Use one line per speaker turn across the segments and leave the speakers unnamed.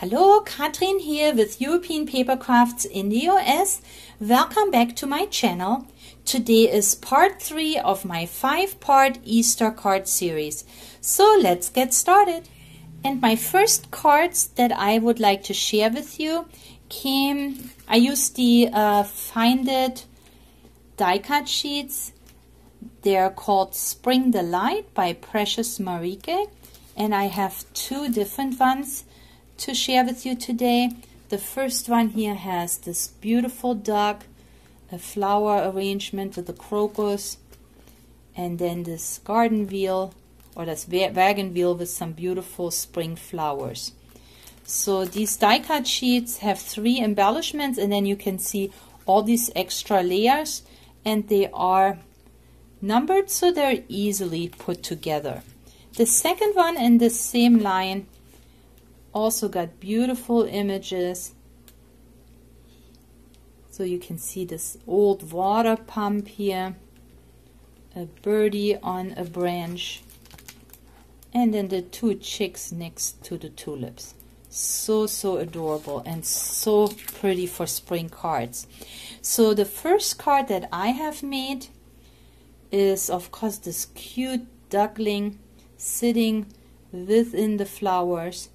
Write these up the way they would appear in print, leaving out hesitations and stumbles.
Hallo, Katrin here with European Paper Crafts in the US. Welcome back to my channel. Today is part 3 of my 5-part Easter card series. So let's get started. And my first cards that I would like to share with you I used the Handmade die cut sheets. They're called Spring Delight by Precious Marike. And I have 2 different ones to share with you today. The first one here has this beautiful duck, a flower arrangement with a crocus, and then this garden wheel or this wagon wheel with some beautiful spring flowers. So these die cut sheets have 3 embellishments, and then you can see all these extra layers, and they are numbered so they're easily put together. The second one in the same line also got beautiful images. So you can see this old water pump here, a birdie on a branch, and then the 2 chicks next to the tulips. So adorable and so pretty for spring cards. So the first card that I have made is of course this cute duckling sitting within the flowers.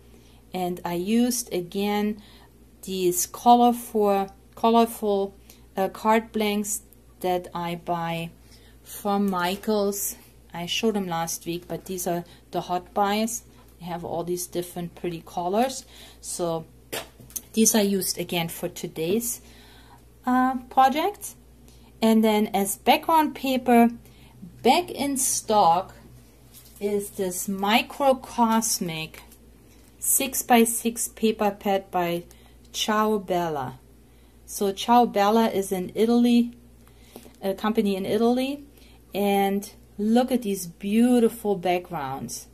And I used again these colorful card blanks that I buy from Michaels. I showed them last week, but these are the hot buys. They have all these different pretty colors. So these I used again for today's project. And then as background paper, back in stock is this microcosmic 6x6 paper pad by Ciao Bella. So Ciao Bella is in Italy, a company in Italy, and look at these beautiful backgrounds.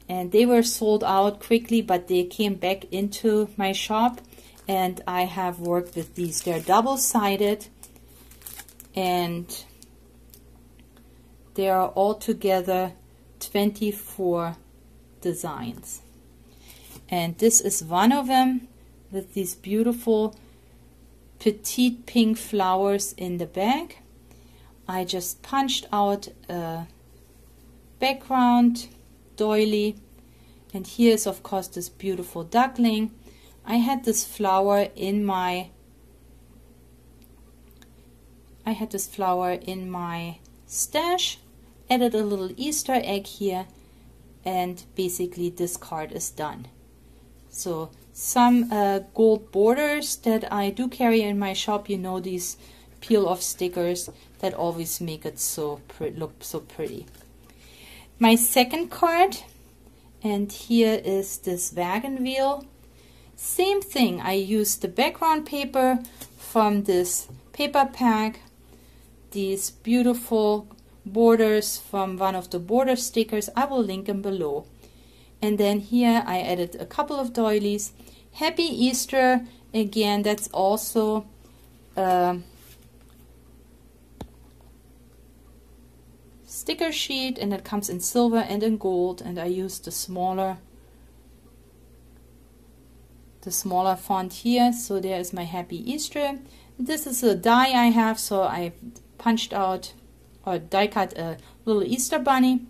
And they were sold out quickly, but they came back into my shop, and I have worked with these. They're double-sided, and they are altogether 24 designs. And this is one of them with these beautiful petite pink flowers in the back. I just punched out a background doily, and here is of course this beautiful duckling. I had this flower in my stash, added a little Easter egg here, and basically this card is done. So some gold borders that I do carry in my shop, you know, these peel off stickers that always make it look so pretty. My second card, and here is this wagon wheel. Same thing, I used the background paper from this paper pack, these beautiful borders from one of the border stickers. I will link them below. And then here I added a couple of doilies. Happy Easter, again, that's also sticker sheet, and it comes in silver and in gold, and I used the smaller font here. So there is my Happy Easter. This is a die I have, so I punched out or die cut a little Easter bunny.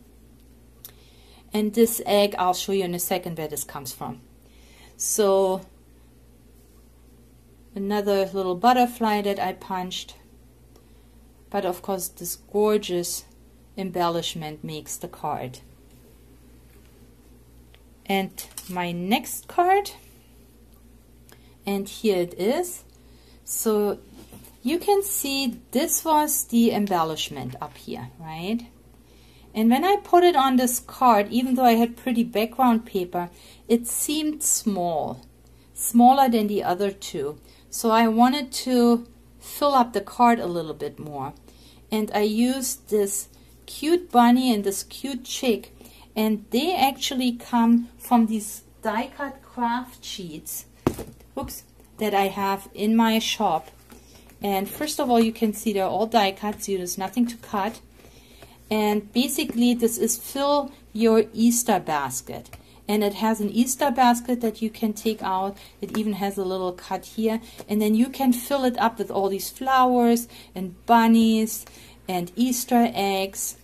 And this egg, I'll show you in a second where this comes from. So another little butterfly that I punched. But of course this gorgeous embellishment makes the card. And my next card, and here it is. So you can see this was the embellishment up here, right? And when I put it on this card, even though I had pretty background paper, it seemed small, smaller than the other 2. So I wanted to fill up the card a little bit more. And I used this cute bunny and this cute chick, and they actually come from these die cut craft sheets, that I have in my shop. And first of all, you can see they're all die cut, so there's nothing to cut. And basically this is fill your Easter basket. and it has an Easter basket that you can take out. It even has a little cut here, and then you can fill it up with all these flowers and bunnies and Easter eggs.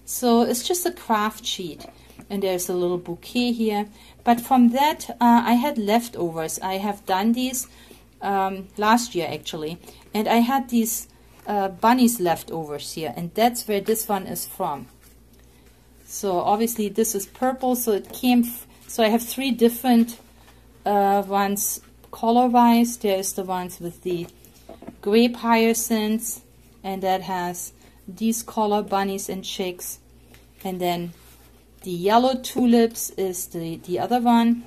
So it's just a craft sheet, and there's a little bouquet here. But from that, I had leftovers. I have done these last year actually, and I had these bunnies leftovers here, and that's where this one is from. So obviously this is purple, so it came. So I have three different ones color-wise. There's the ones with the grape hyacinths, and that has these color bunnies and chicks, and then the yellow tulips is the other one,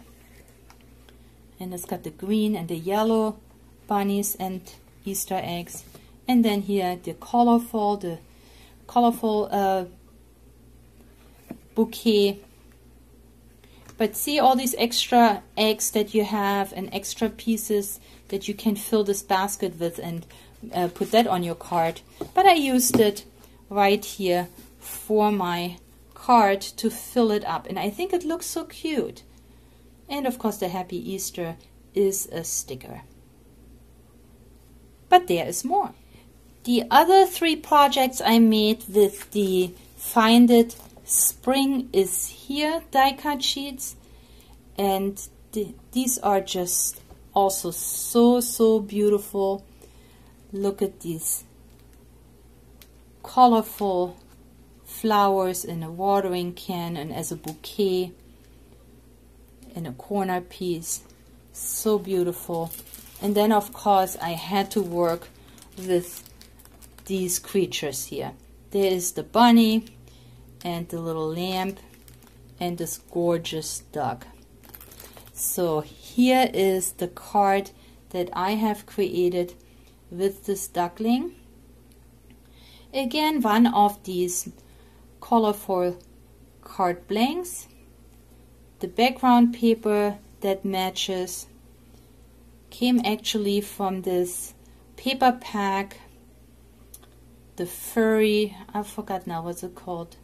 and it's got the green and the yellow bunnies and Easter eggs, and then here the colorful bouquet. But see all these extra eggs that you have and extra pieces that you can fill this basket with and put that on your card. But I used it right here for my card to fill it up, and I think it looks so cute. And of course the Happy Easter is a sticker. But there is more. The other three projects I made with the Find It Spring is Here die cut sheets, and these are just also so beautiful. Look at these colorful flowers in a watering can and as a bouquet in a corner piece. So beautiful. And then of course I had to work with these creatures here. There is the bunny and the little lamb and this gorgeous duck. So here is the card that I have created with this duckling. Again, one of these colorful card blanks. The background paper that matches came actually from this paper pack, the furry, I forgot now what's it called,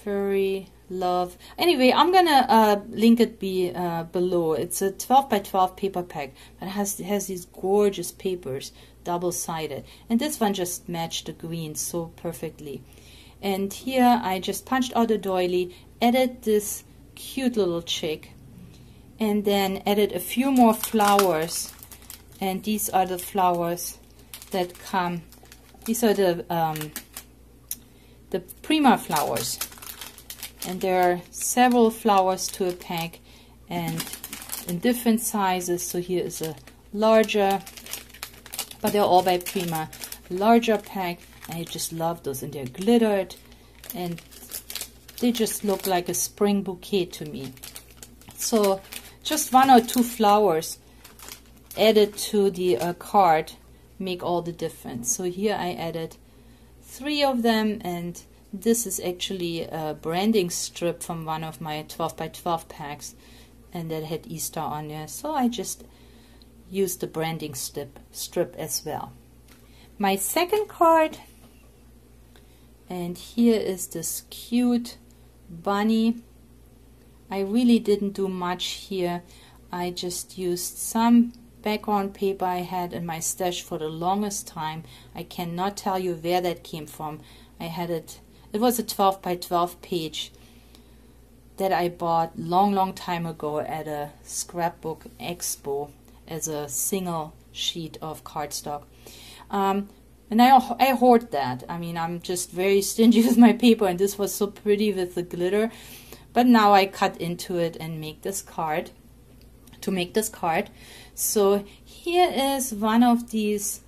Furry Love. Anyway, I'm gonna link it below. It's a 12 by 12 paper pack, but it has these gorgeous papers, double-sided, and this one just matched the green so perfectly. And here I just punched out a doily, added this cute little chick, and then added a few more flowers. And these are the flowers that come. These are the Prima flowers, and there are several flowers to a pack, and in different sizes. So here is a larger, but they're all by Prima, larger pack. I just love those, and they're glittered, and they just look like a spring bouquet to me. So just one or two flowers added to the card make all the difference. So here I added 3 of them, and this is actually a branding strip from one of my 12 by 12 packs, and that had Easter on there. So I just used the branding strip as well. My second card, and here is this cute bunny. I really didn't do much here. I just used some background paper I had in my stash for the longest time. I cannot tell you where that came from. I had it was a 12 by 12 page that I bought long time ago at a scrapbook expo as a single sheet of cardstock. And I hoard that. I mean, I'm just very stingy with my paper, and this was so pretty with the glitter. But now I cut into it and make this card. To make this card. So here is one of these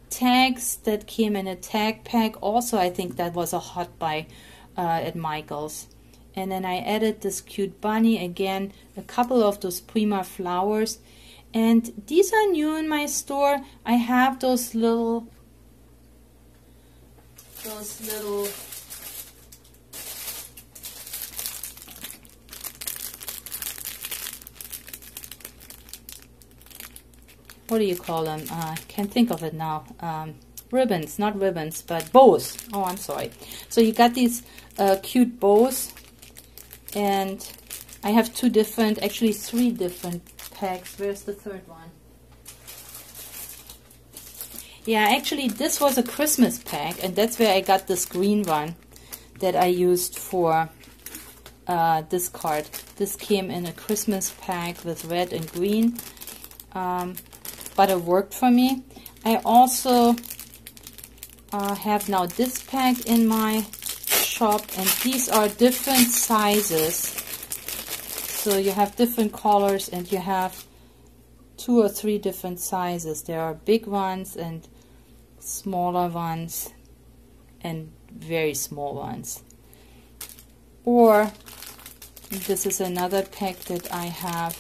tags that came in a tag pack. Also, I think that was a hot buy at Michael's. And then I added this cute bunny, again, a couple of those Prima flowers. And these are new in my store. I have those little what do you call them? I can't think of it now. Ribbons, not ribbons, but bows. Oh, I'm sorry. So you got these cute bows, and I have two different, actually 3 different packs. Where's the third one? Yeah, actually this was a Christmas pack, and that's where I got this green one that I used for this card. This came in a Christmas pack with red and green, but it worked for me. I also have now this pack in my shop, and these are different sizes. So you have different colors, and you have 2 or 3 different sizes. There are big ones and smaller ones and very small ones. Or this is another pack that I have,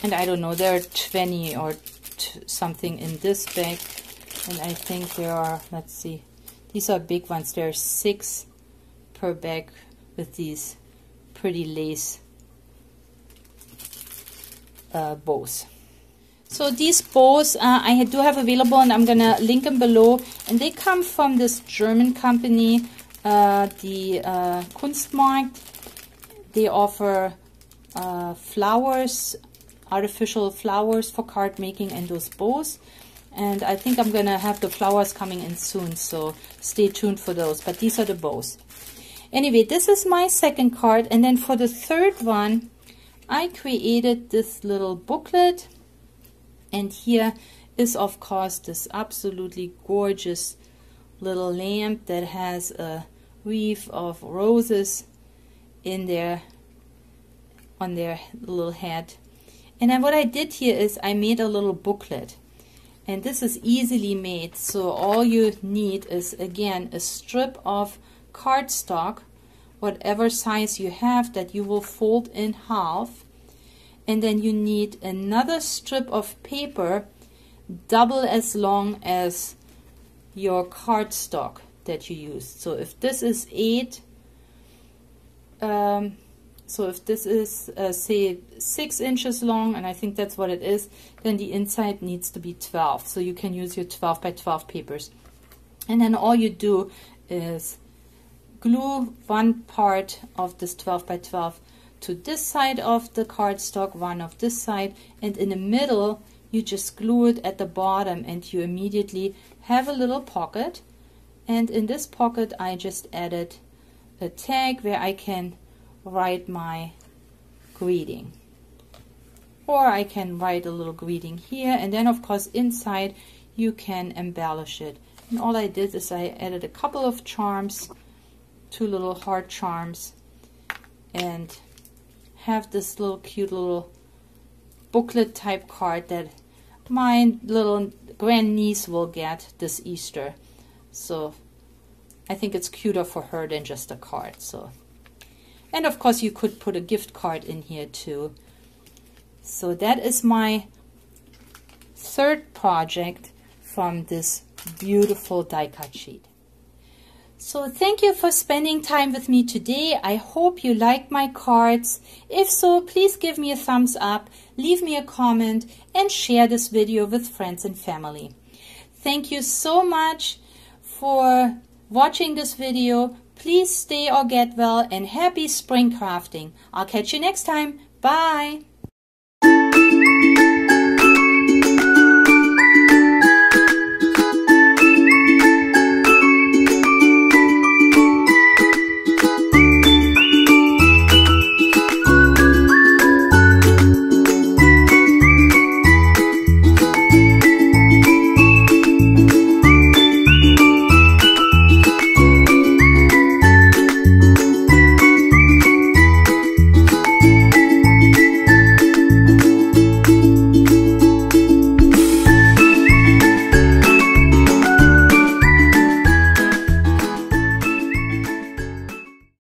and I don't know, there are 20 or something in this bag, and I think there are, let's see, these are big ones. There are 6 per bag with these pretty lace bows. So these bows I do have available, and I'm gonna link them below, and they come from this German company, the Kunstmarkt. They offer flowers, artificial flowers for card making, and those bows, and I think I'm gonna have the flowers coming in soon, so stay tuned for those. But these are the bows. Anyway, this is my second card, and then for the third one I created this little booklet, and here is of course this absolutely gorgeous little lamp that has a wreath of roses in there on their little head. And then what I did here is I made a little booklet, and this is easily made. So all you need is, again, a strip of cardstock, whatever size you have, that you will fold in half, and then you need another strip of paper double as long as your cardstock that you used. So if this is 8, so if this is say 6 inches long, and I think that's what it is, then the inside needs to be 12. So you can use your 12 by 12 papers, and then all you do is glue one part of this 12 by 12 to this side of the cardstock, one of this side, and in the middle you just glue it at the bottom, and you immediately have a little pocket. And in this pocket I just added a tag where I can write my greeting, or I can write a little greeting here, and then of course inside you can embellish it. And all I did is I added a couple of charms, 2 little heart charms, and have this little cute little booklet type card that my little grandniece will get this Easter. So I think it's cuter for her than just a card. So, and of course you could put a gift card in here too. So that is my third project from this beautiful die cut sheet. So thank you for spending time with me today. I hope you liked my cards. If so, please give me a thumbs up, leave me a comment, and share this video with friends and family. Thank you so much for watching this video. Please stay or get well, and happy spring crafting. I'll catch you next time. Bye.